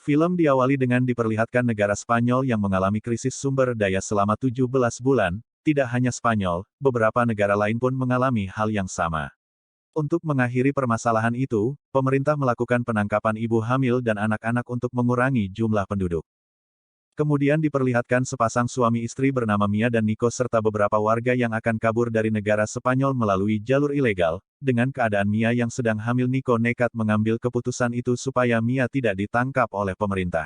Film diawali dengan diperlihatkan negara Spanyol yang mengalami krisis sumber daya selama 17 bulan, tidak hanya Spanyol, beberapa negara lain pun mengalami hal yang sama. Untuk mengakhiri permasalahan itu, pemerintah melakukan penangkapan ibu hamil dan anak-anak untuk mengurangi jumlah penduduk. Kemudian diperlihatkan sepasang suami istri bernama Mia dan Nico serta beberapa warga yang akan kabur dari negara Spanyol melalui jalur ilegal. Dengan keadaan Mia yang sedang hamil, Nico nekat mengambil keputusan itu supaya Mia tidak ditangkap oleh pemerintah.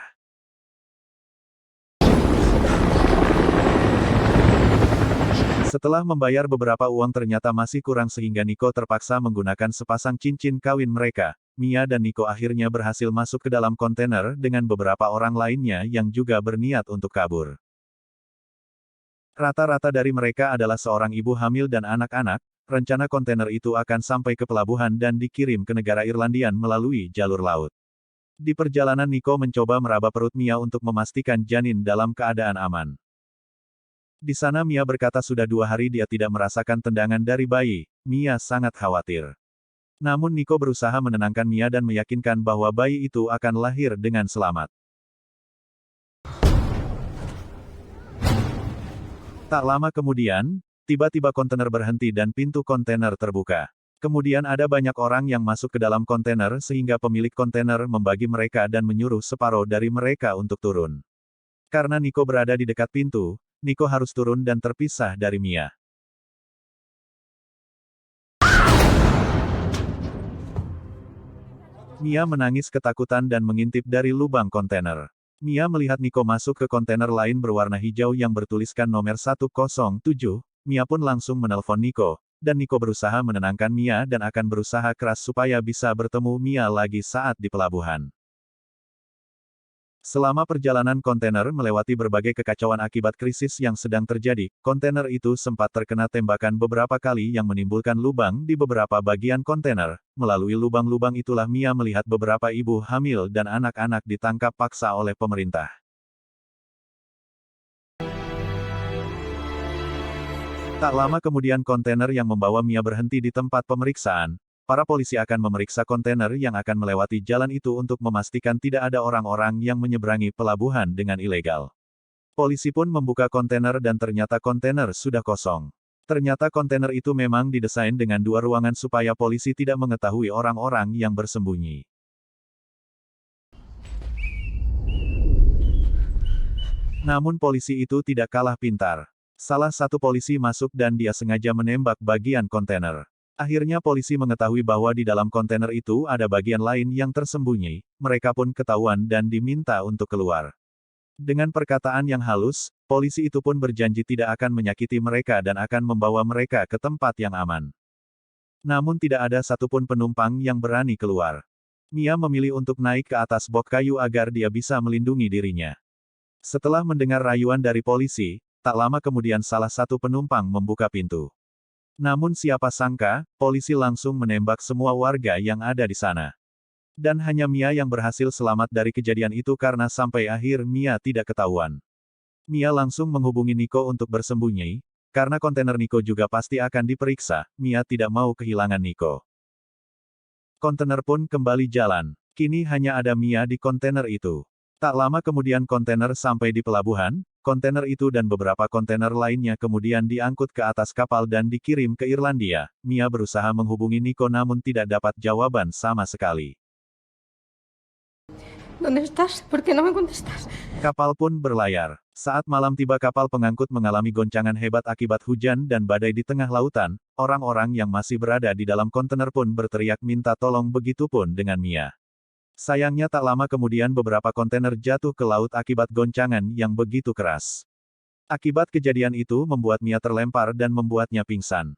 Setelah membayar beberapa uang ternyata masih kurang sehingga Nico terpaksa menggunakan sepasang cincin kawin mereka. Mia dan Nico akhirnya berhasil masuk ke dalam kontainer dengan beberapa orang lainnya yang juga berniat untuk kabur. Rata-rata dari mereka adalah seorang ibu hamil dan anak-anak. Rencana kontainer itu akan sampai ke pelabuhan dan dikirim ke negara Irlandian melalui jalur laut. Di perjalanan Nico mencoba meraba perut Mia untuk memastikan janin dalam keadaan aman. Di sana Mia berkata sudah 2 hari dia tidak merasakan tendangan dari bayi. Mia sangat khawatir. Namun Nico berusaha menenangkan Mia dan meyakinkan bahwa bayi itu akan lahir dengan selamat. Tak lama kemudian, tiba-tiba kontainer berhenti dan pintu kontainer terbuka. Kemudian ada banyak orang yang masuk ke dalam kontainer sehingga pemilik kontainer membagi mereka dan menyuruh separuh dari mereka untuk turun. Karena Nico berada di dekat pintu, Nico harus turun dan terpisah dari Mia. Mia menangis ketakutan dan mengintip dari lubang kontainer. Mia melihat Nico masuk ke kontainer lain berwarna hijau yang bertuliskan nomor 107. Mia pun langsung menelpon Nico, dan Nico berusaha menenangkan Mia dan akan berusaha keras supaya bisa bertemu Mia lagi saat di pelabuhan. Selama perjalanan kontainer melewati berbagai kekacauan akibat krisis yang sedang terjadi, kontainer itu sempat terkena tembakan beberapa kali yang menimbulkan lubang di beberapa bagian kontainer. Melalui lubang-lubang itulah Mia melihat beberapa ibu hamil dan anak-anak ditangkap paksa oleh pemerintah. Tak lama kemudian kontainer yang membawa Mia berhenti di tempat pemeriksaan. Para polisi akan memeriksa kontainer yang akan melewati jalan itu untuk memastikan tidak ada orang-orang yang menyeberangi pelabuhan dengan ilegal. Polisi pun membuka kontainer dan ternyata kontainer sudah kosong. Ternyata kontainer itu memang didesain dengan 2 ruangan supaya polisi tidak mengetahui orang-orang yang bersembunyi. Namun polisi itu tidak kalah pintar. Salah satu polisi masuk dan dia sengaja menembak bagian kontainer. Akhirnya polisi mengetahui bahwa di dalam kontainer itu ada bagian lain yang tersembunyi, mereka pun ketahuan dan diminta untuk keluar. Dengan perkataan yang halus, polisi itu pun berjanji tidak akan menyakiti mereka dan akan membawa mereka ke tempat yang aman. Namun tidak ada satupun penumpang yang berani keluar. Mia memilih untuk naik ke atas box kayu agar dia bisa melindungi dirinya. Setelah mendengar rayuan dari polisi, tak lama kemudian salah satu penumpang membuka pintu. Namun siapa sangka, polisi langsung menembak semua warga yang ada di sana. Dan hanya Mia yang berhasil selamat dari kejadian itu karena sampai akhir Mia tidak ketahuan. Mia langsung menghubungi Nico untuk bersembunyi, karena kontainer Nico juga pasti akan diperiksa, Mia tidak mau kehilangan Nico. Kontainer pun kembali jalan. Kini hanya ada Mia di kontainer itu. Tak lama kemudian kontainer sampai di pelabuhan. Kontainer itu dan beberapa kontainer lainnya kemudian diangkut ke atas kapal dan dikirim ke Irlandia. Mia berusaha menghubungi Nico namun tidak dapat jawaban sama sekali. ¿Dónde estás? ¿Por qué no me contestas? Kapal pun berlayar. Saat malam tiba kapal pengangkut mengalami goncangan hebat akibat hujan dan badai di tengah lautan. Orang-orang yang masih berada di dalam kontainer pun berteriak minta tolong, begitupun dengan Mia. Sayangnya tak lama kemudian beberapa kontainer jatuh ke laut akibat goncangan yang begitu keras. Akibat kejadian itu membuat Mia terlempar dan membuatnya pingsan.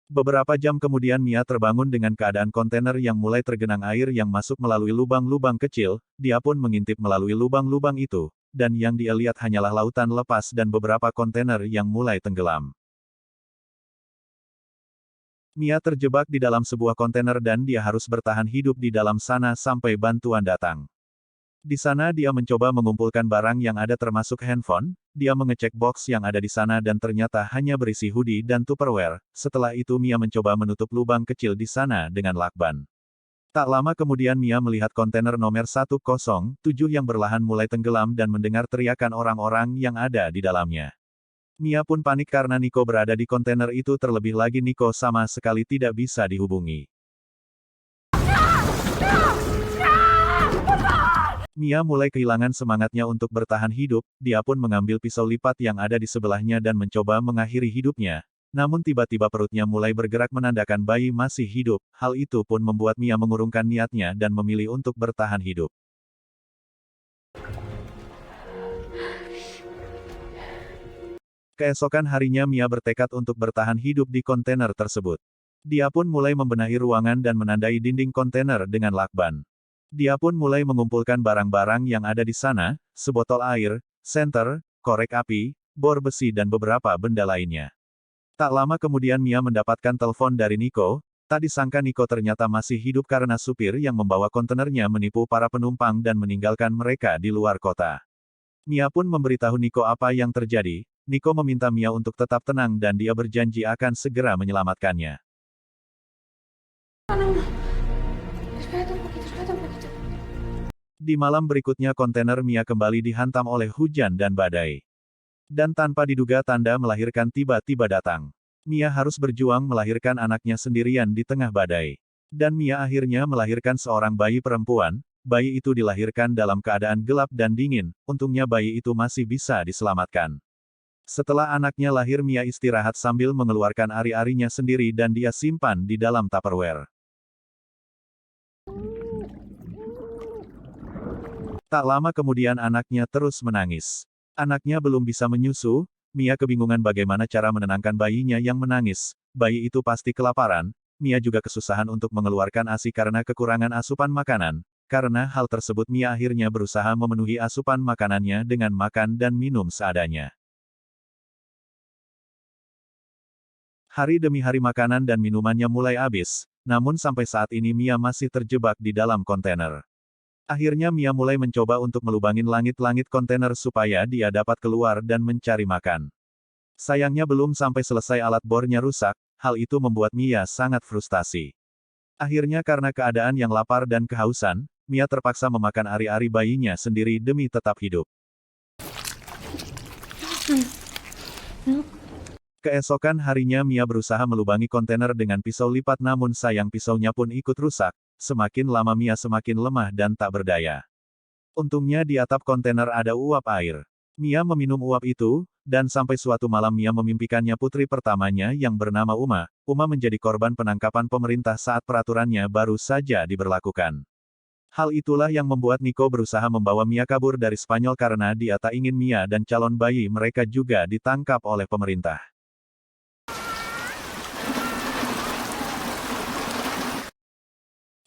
Beberapa jam kemudian Mia terbangun dengan keadaan kontainer yang mulai tergenang air yang masuk melalui lubang-lubang kecil, dia pun mengintip melalui lubang-lubang itu, dan yang dia lihat hanyalah lautan lepas dan beberapa kontainer yang mulai tenggelam. Mia terjebak di dalam sebuah kontainer dan dia harus bertahan hidup di dalam sana sampai bantuan datang. Di sana dia mencoba mengumpulkan barang yang ada termasuk handphone, dia mengecek box yang ada di sana dan ternyata hanya berisi hoodie dan Tupperware. Setelah itu Mia mencoba menutup lubang kecil di sana dengan lakban. Tak lama kemudian Mia melihat kontainer nomor 107 yang berlahan mulai tenggelam dan mendengar teriakan orang-orang yang ada di dalamnya. Mia pun panik karena Nico berada di kontainer itu, terlebih lagi Nico sama sekali tidak bisa dihubungi. Mia mulai kehilangan semangatnya untuk bertahan hidup, dia pun mengambil pisau lipat yang ada di sebelahnya dan mencoba mengakhiri hidupnya. Namun tiba-tiba perutnya mulai bergerak menandakan bayi masih hidup, hal itu pun membuat Mia mengurungkan niatnya dan memilih untuk bertahan hidup. Keesokan harinya Mia bertekad untuk bertahan hidup di kontainer tersebut. Dia pun mulai membenahi ruangan dan menandai dinding kontainer dengan lakban. Dia pun mulai mengumpulkan barang-barang yang ada di sana, sebotol air, senter, korek api, bor besi dan beberapa benda lainnya. Tak lama kemudian Mia mendapatkan telepon dari Nico. Tak disangka Nico ternyata masih hidup karena supir yang membawa kontainernya menipu para penumpang dan meninggalkan mereka di luar kota. Mia pun memberitahu Nico apa yang terjadi. Nico meminta Mia untuk tetap tenang dan dia berjanji akan segera menyelamatkannya. No, no, no. Espérate un poquito, espérate un poquito. Di malam berikutnya kontainer Mia kembali dihantam oleh hujan dan badai. Dan tanpa diduga tanda melahirkan tiba-tiba datang. Mia harus berjuang melahirkan anaknya sendirian di tengah badai. Dan Mia akhirnya melahirkan seorang bayi perempuan. Bayi itu dilahirkan dalam keadaan gelap dan dingin, untungnya bayi itu masih bisa diselamatkan. Setelah anaknya lahir Mia istirahat sambil mengeluarkan ari-arinya sendiri dan dia simpan di dalam Tupperware. Tak lama kemudian anaknya terus menangis. Anaknya belum bisa menyusu, Mia kebingungan bagaimana cara menenangkan bayinya yang menangis. Bayi itu pasti kelaparan, Mia juga kesusahan untuk mengeluarkan ASI karena kekurangan asupan makanan. Karena hal tersebut Mia akhirnya berusaha memenuhi asupan makanannya dengan makan dan minum seadanya. Hari demi hari makanan dan minumannya mulai habis, namun sampai saat ini Mia masih terjebak di dalam kontainer. Akhirnya Mia mulai mencoba untuk melubangin langit-langit kontainer supaya dia dapat keluar dan mencari makan. Sayangnya belum sampai selesai alat bornya rusak, hal itu membuat Mia sangat frustasi. Akhirnya karena keadaan yang lapar dan kehausan, Mia terpaksa memakan ari-ari bayinya sendiri demi tetap hidup. Keesokan harinya Mia berusaha melubangi kontainer dengan pisau lipat namun sayang pisaunya pun ikut rusak. Semakin lama Mia semakin lemah dan tak berdaya. Untungnya di atap kontainer ada uap air. Mia meminum uap itu, dan sampai suatu malam Mia memimpikannya putri pertamanya yang bernama Uma. Uma menjadi korban penangkapan pemerintah saat peraturannya baru saja diberlakukan. Hal itulah yang membuat Nico berusaha membawa Mia kabur dari Spanyol karena dia tak ingin Mia dan calon bayi mereka juga ditangkap oleh pemerintah.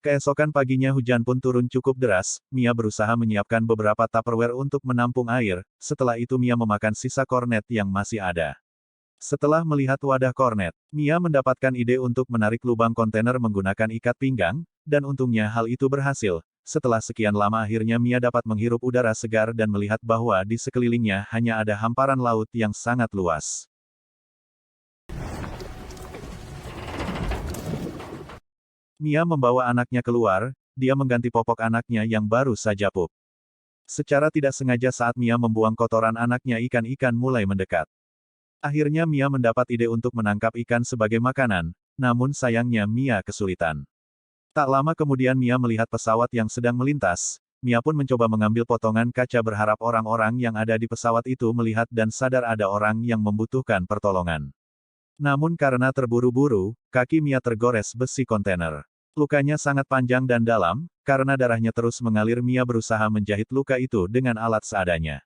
Keesokan paginya hujan pun turun cukup deras, Mia berusaha menyiapkan beberapa Tupperware untuk menampung air, setelah itu Mia memakan sisa kornet yang masih ada. Setelah melihat wadah kornet, Mia mendapatkan ide untuk menarik lubang kontainer menggunakan ikat pinggang, dan untungnya hal itu berhasil. Setelah sekian lama akhirnya Mia dapat menghirup udara segar dan melihat bahwa di sekelilingnya hanya ada hamparan laut yang sangat luas. Mia membawa anaknya keluar, dia mengganti popok anaknya yang baru saja pup. Secara tidak sengaja saat Mia membuang kotoran anaknya ikan-ikan mulai mendekat. Akhirnya Mia mendapat ide untuk menangkap ikan sebagai makanan, namun sayangnya Mia kesulitan. Tak lama kemudian Mia melihat pesawat yang sedang melintas, Mia pun mencoba mengambil potongan kaca berharap orang-orang yang ada di pesawat itu melihat dan sadar ada orang yang membutuhkan pertolongan. Namun karena terburu-buru, kaki Mia tergores besi kontainer. Lukanya sangat panjang dan dalam, karena darahnya terus mengalir Mia berusaha menjahit luka itu dengan alat seadanya.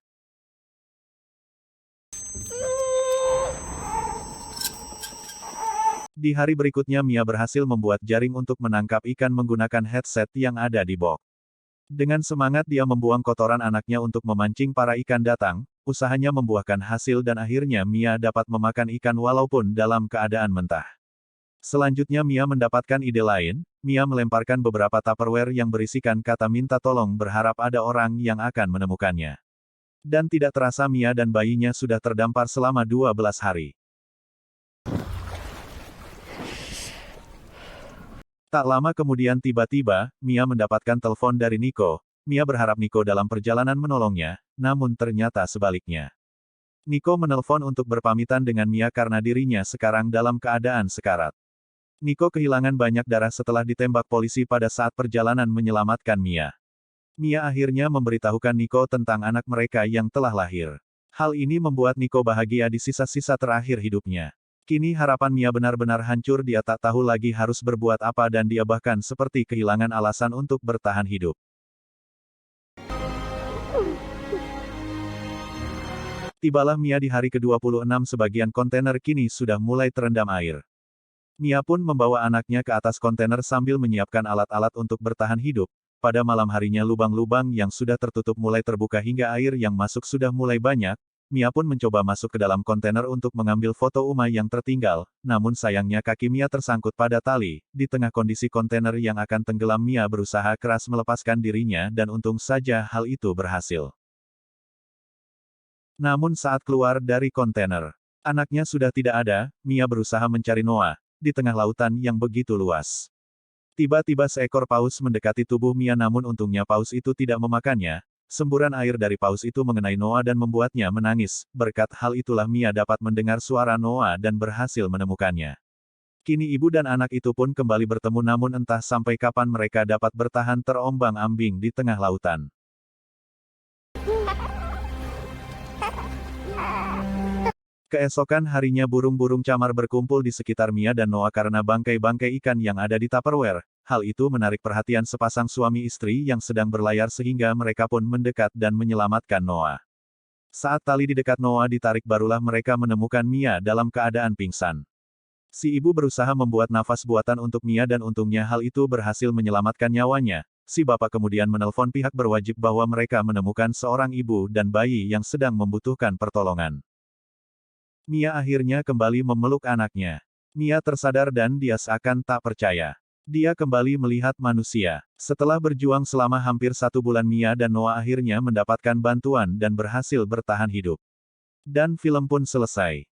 Di hari berikutnya Mia berhasil membuat jaring untuk menangkap ikan menggunakan headset yang ada di box. Dengan semangat dia membuang kotoran anaknya untuk memancing para ikan datang, usahanya membuahkan hasil dan akhirnya Mia dapat memakan ikan walaupun dalam keadaan mentah. Selanjutnya Mia mendapatkan ide lain, Mia melemparkan beberapa Tupperware yang berisikan kata minta tolong berharap ada orang yang akan menemukannya. Dan tidak terasa Mia dan bayinya sudah terdampar selama 12 hari. Tak lama kemudian tiba-tiba, Mia mendapatkan telepon dari Nico. Mia berharap Nico dalam perjalanan menolongnya, namun ternyata sebaliknya. Nico menelpon untuk berpamitan dengan Mia karena dirinya sekarang dalam keadaan sekarat. Nico kehilangan banyak darah setelah ditembak polisi pada saat perjalanan menyelamatkan Mia. Mia akhirnya memberitahukan Nico tentang anak mereka yang telah lahir. Hal ini membuat Nico bahagia di sisa-sisa terakhir hidupnya. Kini harapan Mia benar-benar hancur, dia tak tahu lagi harus berbuat apa dan dia bahkan seperti kehilangan alasan untuk bertahan hidup. Tibalah Mia di hari ke-26, sebagian kontainer kini sudah mulai terendam air. Mia pun membawa anaknya ke atas kontainer sambil menyiapkan alat-alat untuk bertahan hidup. Pada malam harinya lubang-lubang yang sudah tertutup mulai terbuka hingga air yang masuk sudah mulai banyak. Mia pun mencoba masuk ke dalam kontainer untuk mengambil foto Uma yang tertinggal, namun sayangnya kaki Mia tersangkut pada tali. Di tengah kondisi kontainer yang akan tenggelam, Mia berusaha keras melepaskan dirinya dan untung saja hal itu berhasil. Namun saat keluar dari kontainer, anaknya sudah tidak ada. Mia berusaha mencari Noah di tengah lautan yang begitu luas. Tiba-tiba seekor paus mendekati tubuh Mia, namun untungnya paus itu tidak memakannya. Semburan air dari paus itu mengenai Noah dan membuatnya menangis. Berkat hal itulah Mia dapat mendengar suara Noah dan berhasil menemukannya. Kini ibu dan anak itu pun kembali bertemu, namun entah sampai kapan mereka dapat bertahan terombang-ambing di tengah lautan. Keesokan harinya burung-burung camar berkumpul di sekitar Mia dan Noah karena bangkai-bangkai ikan yang ada di Tupperware. Hal itu menarik perhatian sepasang suami istri yang sedang berlayar sehingga mereka pun mendekat dan menyelamatkan Noah. Saat tali di dekat Noah ditarik barulah mereka menemukan Mia dalam keadaan pingsan. Si ibu berusaha membuat nafas buatan untuk Mia dan untungnya hal itu berhasil menyelamatkan nyawanya. Si bapak kemudian menelpon pihak berwajib bahwa mereka menemukan seorang ibu dan bayi yang sedang membutuhkan pertolongan. Mia akhirnya kembali memeluk anaknya. Mia tersadar dan dia seakan tak percaya. Dia kembali melihat manusia. Setelah berjuang selama hampir 1 bulan, Mia dan Noah akhirnya mendapatkan bantuan dan berhasil bertahan hidup. Dan film pun selesai.